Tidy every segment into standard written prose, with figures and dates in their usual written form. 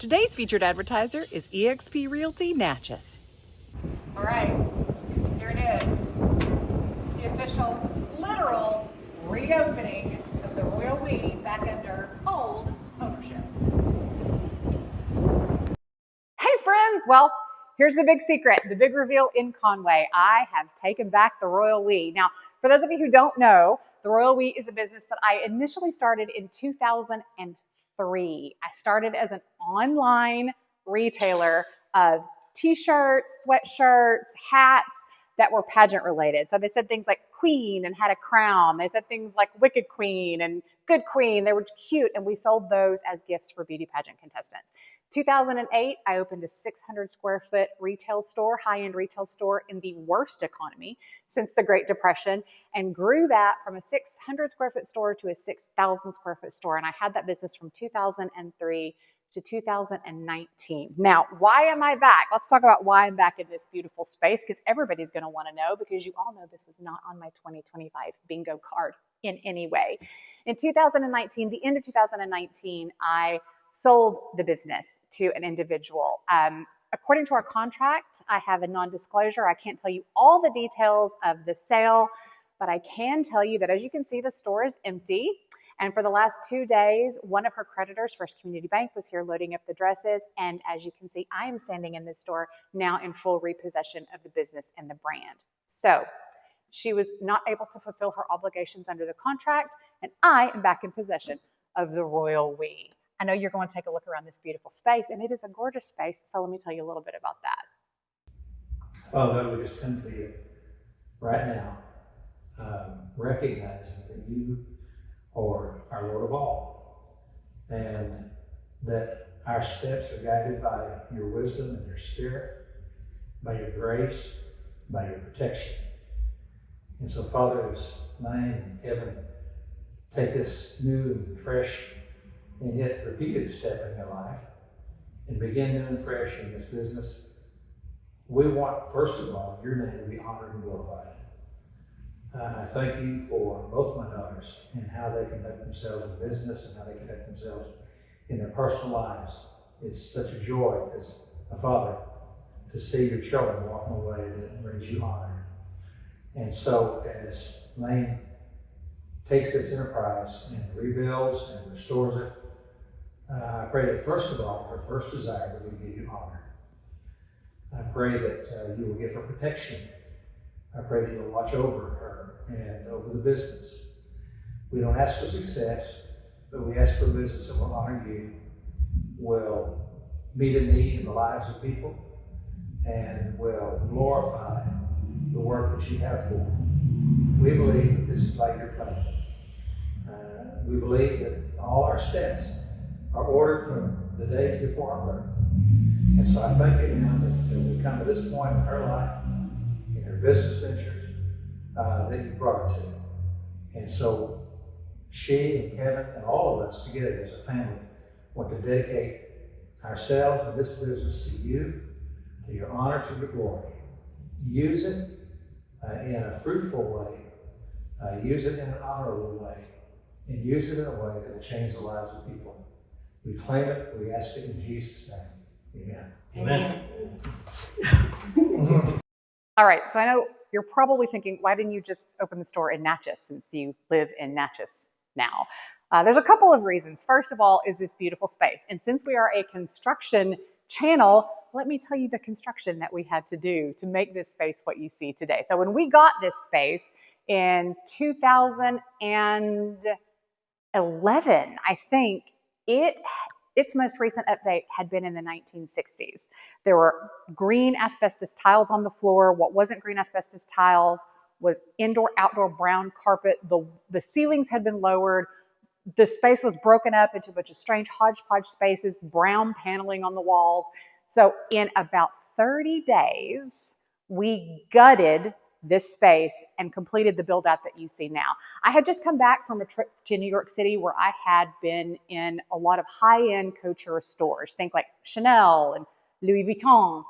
Today's featured advertiser is eXp Realty Natchez. All right, here it is. The official, literal reopening of the Royal We back under old ownership. Hey friends, well, here's the big secret, the big reveal in Conway. I have taken back the Royal We. Now, for those of you who don't know, the Royal We is a business that I initially started in 2003. I started as an online retailer of t-shirts, sweatshirts, hats that were pageant related. So they said things like queen and had a crown. They said things like wicked queen and good queen. They were cute, and we sold those as gifts for beauty pageant contestants. 2008, I opened a 600 square foot retail store, high-end retail store in the worst economy since the Great Depression, and grew that from a 600 square foot store to a 6,000 square foot store. And I had that business from 2003 to 2019. Now, why am I back? Let's talk about why I'm back in this beautiful space, because everybody's going to want to know, because you all know this was not on my 2025 bingo card in any way. In 2019, the end of 2019, I sold the business to an individual. According to our contract, I have a non-disclosure. I can't tell you all the details of the sale, but I can tell you that, as you can see, the store is empty. And for the last 2 days, one of her creditors, First Community Bank, was here loading up the dresses. And as you can see, I am standing in this store now in full repossession of the business and the brand. So she was not able to fulfill her obligations under the contract, and I am back in possession of the Royal We. I know you're going to take a look around this beautiful space, and it is a gorgeous space. So let me tell you a little bit about that. Father, we just come to you right now, recognizing that you are our Lord of all, and that our steps are guided by your wisdom and your spirit, by your grace, by your protection. And so, Father, as Lane and Kevin take this new and fresh and yet repeated step in their life and begin new and fresh in this business, we want, first of all, your name to be honored and glorified. I thank you for both my daughters and how they conduct themselves in business and how they conduct themselves in their personal lives. It's such a joy as a father to see your children walking away that brings you honor. And so as Lane takes this enterprise and rebuilds and restores it, I pray that, first of all, her first desire will be to give you honor. I pray that you will give her protection. I pray that you'll watch over her and over the business. We don't ask for success, but we ask for a business that will honor you, will meet a need in the lives of people, and will glorify the work that you have for them. We believe that this is like your plan. We believe that all our steps are ordered from the days before our birth. And so I thank you now that we come to this point in her life, in her business ventures, that you brought her to. And so she and Kevin and all of us together as a family want to dedicate ourselves and this business to you, to your honor, to your glory. Use it in a fruitful way, use it in an honorable way, and use it in a way that will change the lives of people. We claim it, we ask it in Jesus' name. Amen. Amen. All right, so I know you're probably thinking, why didn't you just open the store in Natchez, since you live in Natchez now? There's a couple of reasons. First of all is this beautiful space. And since we are a construction channel, let me tell you the construction that we had to do to make this space what you see today. So when we got this space in 2011, I think, its most recent update had been in the 1960s. There were green asbestos tiles on the floor. What wasn't green asbestos tiles was indoor-outdoor brown carpet. The ceilings had been lowered. The space was broken up into a bunch of strange hodgepodge spaces, brown paneling on the walls. So in about 30 days, we gutted this space and completed the build out that you see now. I had just come back from a trip to New York City where I had been in a lot of high-end couture stores, think like Chanel and Louis Vuitton.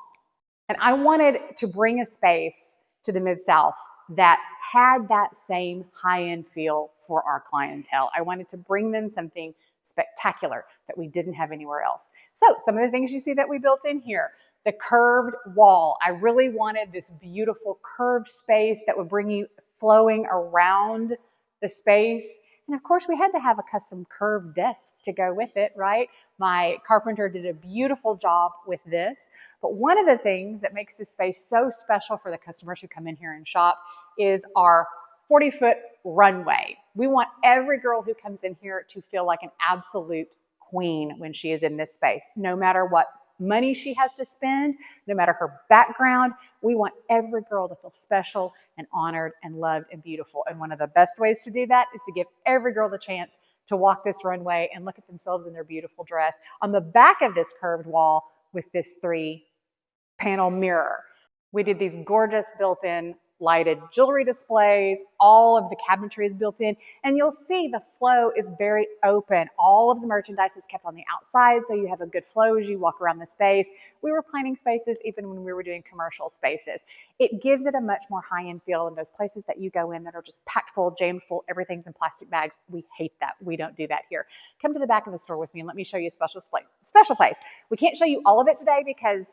And I wanted to bring a space to the Mid-South that had that same high-end feel for our clientele. I wanted to bring them something spectacular that we didn't have anywhere else. So some of the things you see that we built in here, the curved wall. I really wanted this beautiful curved space that would bring you flowing around the space. And of course, we had to have a custom curved desk to go with it, right? My carpenter did a beautiful job with this. But one of the things that makes this space so special for the customers who come in here and shop is our 40-foot runway. We want every girl who comes in here to feel like an absolute queen when she is in this space, no matter what money she has to spend, no matter her background. We want every girl to feel special and honored and loved and beautiful. And one of the best ways to do that is to give every girl the chance to walk this runway and look at themselves in their beautiful dress on the back of this curved wall with this 3-panel mirror. We did these gorgeous built-in lighted jewelry displays. All of the cabinetry is built in, and you'll see the flow is very open. All of the merchandise is kept on the outside, so you have a good flow as you walk around the space. We were planning spaces even when we were doing commercial spaces. It gives it a much more high-end feel in those places that you go in that are just packed full, jammed full, everything's in plastic bags. We hate that. We don't do that here. Come to the back of the store with me and let me show you a special place. We can't show you all of it today because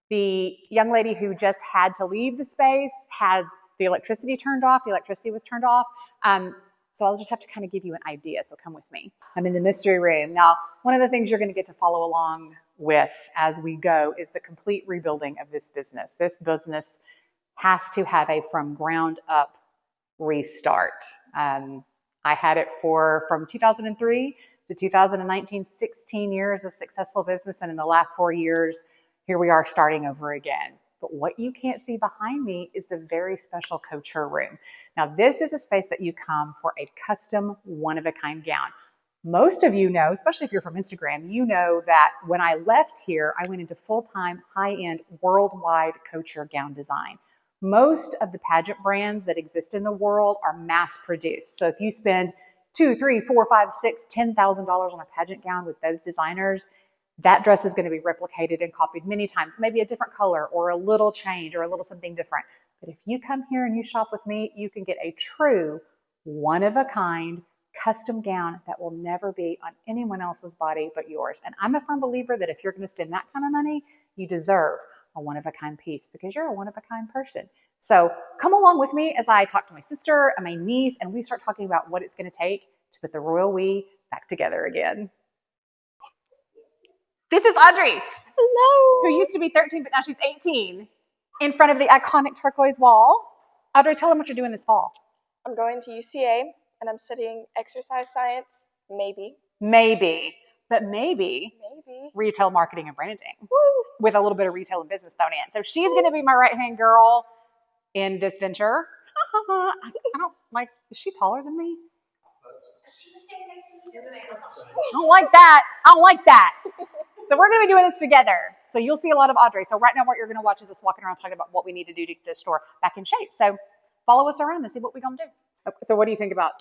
the young lady who just had to leave the space had the electricity turned off. The electricity was turned off. So I'll just have to kind of give you an idea. So come with me. I'm in the mystery room. Now, one of the things you're going to get to follow along with as we go is the complete rebuilding of this business. This business has to have a from ground up restart. I had it from 2003 to 2019, 16 years of successful business. And in the last 4 years, here we are starting over again. But what you can't see behind me is the very special couture room. Now, this is a space that you come for a custom one-of-a-kind gown. Most of you know, especially if you're from Instagram, you know that when I left here, I went into full-time, high-end, worldwide couture gown design. Most of the pageant brands that exist in the world are mass-produced. So if you spend $2,000, $3,000, $4,000, $5,000, $10,000 on a pageant gown with those designers, that dress is going to be replicated and copied many times, maybe a different color or a little change or a little something different. But if you come here and you shop with me, you can get a true one-of-a-kind custom gown that will never be on anyone else's body but yours. And I'm a firm believer that if you're going to spend that kind of money, you deserve a one-of-a-kind piece because you're a one-of-a-kind person. So come along with me as I talk to my sister and my niece, and we start talking about what it's going to take to put the royal we back together again. This is Audrey. Hello. Who used to be 13, but now she's 18, in front of the iconic turquoise wall. Audrey, tell them what you're doing this fall. I'm going to UCA, and I'm studying exercise science, maybe. But maybe Maybe. retail marketing and branding. Woo. With a little bit of retail and business thrown in. So she's going to be my right-hand girl in this venture. I don't like, is she taller than me? I don't like that. So we're going to be doing this together. So you'll see a lot of Audrey. So right now what you're going to watch is us walking around talking about what we need to do to get the store back in shape. So follow us around and see what we're going to do. So what do you think about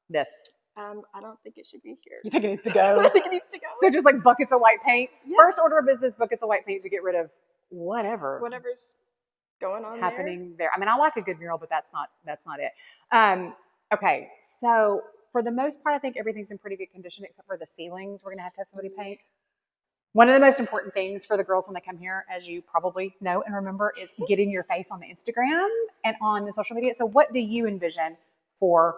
this? I don't think it should be here. You think it needs to go? I think it needs to go. So just like buckets of white paint? Yeah. First order of business, buckets of white paint to get rid of Whatever's going on happening there. I mean, I like a good mural, but that's not it. Okay, so for the most part, I think everything's in pretty good condition except for the ceilings. We're going to have somebody paint. One of the most important things for the girls when they come here, as you probably know and remember, is getting your face on the Instagram and on the social media. So what do you envision for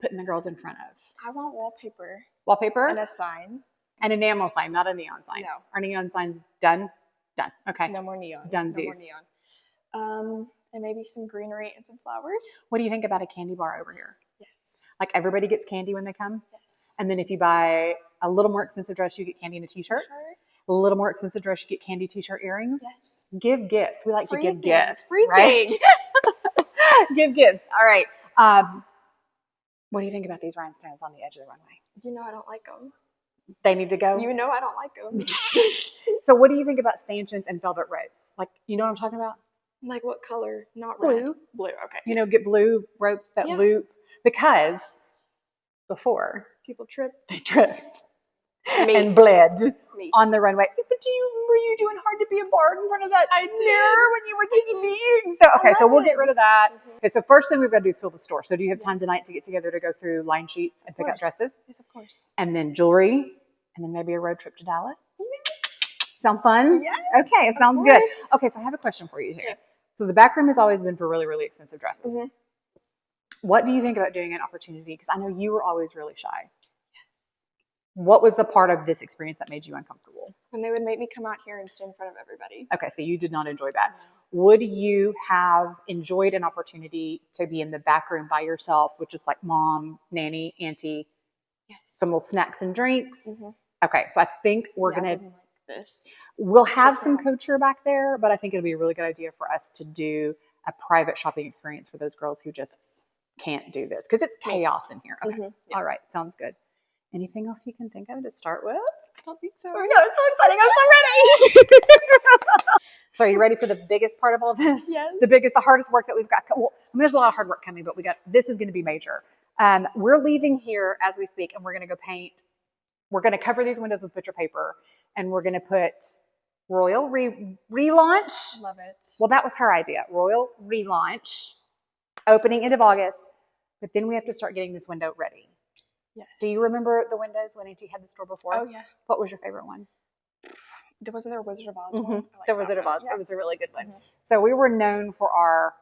putting the girls in front of? I want wallpaper. Wallpaper? And a sign. An enamel sign, not a neon sign. No. Are neon signs done? Done. Okay. No more neon. Dunsies. No more neon. And maybe some greenery and some flowers. What do you think about a candy bar over here? Yes. Like everybody gets candy when they come? Yes. And then if you buy a little more expensive dress, you get candy and a t-shirt. Sure. A little more expensive dress, you get candy, t-shirt, earrings. Yes. Give gifts. We like to give gifts. Free right? things. Give gifts. All right. What do you think about these rhinestones on the edge of the runway? You know I don't like them. They need to go? You know I don't like them. So what do you think about stanchions and velvet ropes? Like, you know what I'm talking about? Like what color? Not Blue. red. Blue, okay. You know, get blue ropes that Yeah. loop because before People trip. they tripped. Me. and bled Me. on the runway. But were you doing hard to be a bard in front of that mirror when you were just being? So okay, so we'll get rid of that. Okay, so first thing we've got to do is fill the store. So do you have time tonight to get together to go through line sheets and pick up dresses? Yes, of course. And then jewelry, and then maybe a road trip to Dallas. Sound fun? Yes, Okay, it sounds good. Okay, so I have a question for you, Terry. Yeah. So the back room has always been for really, really expensive dresses. Mhm. What do you think about doing an opportunity? Because I know you were always really shy. What was the part of this experience that made you uncomfortable? When they would make me come out here and stand in front of everybody. Okay, so you did not enjoy that. Would you have enjoyed an opportunity to be in the back room by yourself, which is like mom, nanny, auntie, some little snacks and drinks? Mhm. Okay, so I think we're I gonna didn't like this. we'll have Just some now. couture back there, but I think it'll be a really good idea for us to do a private shopping experience for those girls who just can't do this because it's chaos in here. Okay, Mhm. all right, sounds good. Anything else you can think of to start with? I don't think so. Oh, no, it's so exciting. I'm so ready. So are you ready for the biggest part of all this? Yes. The hardest work that we've got. Well, I mean, there's a lot of hard work coming, but this is going to be major. We're leaving here as we speak, and we're going to go paint. We're going to cover these windows with picture paper, and we're going to put Royal relaunch. Love it. Well, that was her idea. Royal relaunch, opening end of August, but then we have to start getting this window ready. Yes. Do you remember the windows when Auntie had the store before? Oh yeah. What was your favorite one? Wasn't there a Wizard of Oz Mhm. one? I like The that Wizard of one. Oz. Yeah. It was a really good one. Mhm. So we were known for our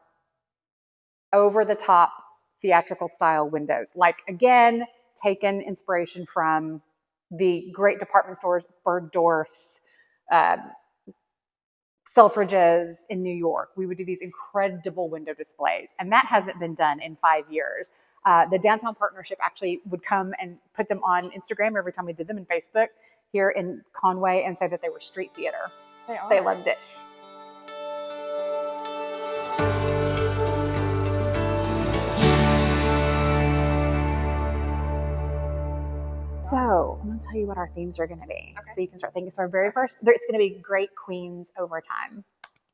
over-the-top theatrical style windows. Like, again, taken inspiration from the great department stores, Bergdorf's, Selfridges in New York. We would do these incredible window displays, and that hasn't been done in 5 years. The Downtown Partnership actually would come and put them on Instagram every time we did them, and Facebook here in Conway, and say that they were street theater. They are. They loved it. So I'm going to tell you what our themes are going to be. Okay. So you can start thinking. So our very first, it's going to be great queens over time.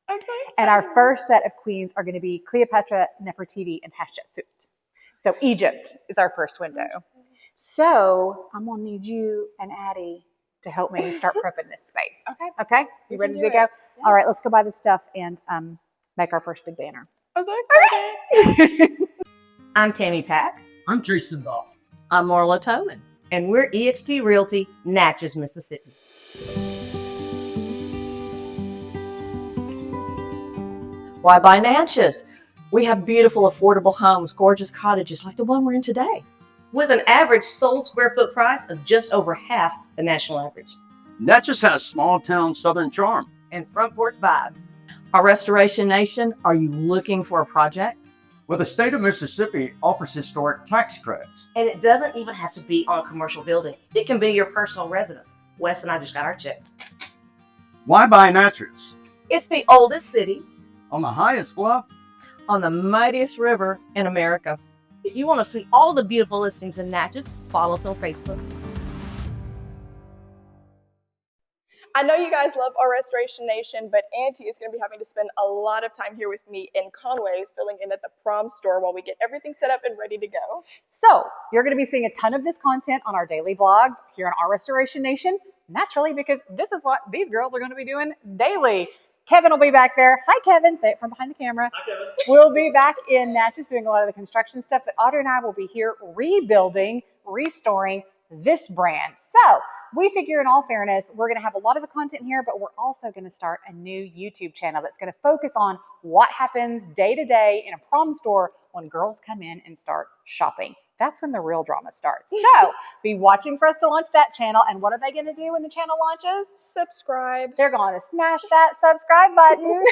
I'm so excited. And our first set of queens are going to be Cleopatra, Nefertiti, and Hatshepsut. So Egypt is our first window. So I'm going to need you and Addie to help me start prepping this space. Okay. Okay? You We ready can to do go? it. All right, Yes. let's go buy the stuff and make our first big banner. I'm so excited. I'm Tammy Pack. I'm Jason Ball. I'm Marla Tobin. And we're eXp Realty, Natchez, Mississippi. Why buy Natchez? We have beautiful, affordable homes, gorgeous cottages like the one we're in today, with an average sold square foot price of just over half the national average. Natchez has small town southern charm. And front porch vibes. Our Restoration Nation, are you looking for a project? Well, the state of Mississippi offers historic tax credits. And it doesn't even have to be on a commercial building. It can be your personal residence. Wes and I just got our check. Why buy Natchez? It's the oldest city On the highest bluff, on the mightiest river in America. If you want to see all the beautiful listings in Natchez, follow us on Facebook. I know you guys love our Restoration Nation, but Auntie is going to be having to spend a lot of time here with me in Conway, filling in at the prom store while we get everything set up and ready to go. So you're going to be seeing a ton of this content on our daily vlogs here on our Restoration Nation, naturally, because this is what these girls are going to be doing daily. Kevin will be back there. Hi, Kevin. Say it from behind the camera. Hi, Kevin. We'll be back in Natchez doing a lot of the construction stuff, but Audrey and I will be here rebuilding, restoring this brand. So we figure, in all fairness, we're going to have a lot of the content here, but we're also going to start a new YouTube channel that's going to focus on what happens day to day in a prom store when girls come in and start shopping. That's when the real drama starts. So be watching for us to launch that channel. And what are they going to do when the channel launches? Subscribe. They're going to smash that subscribe button.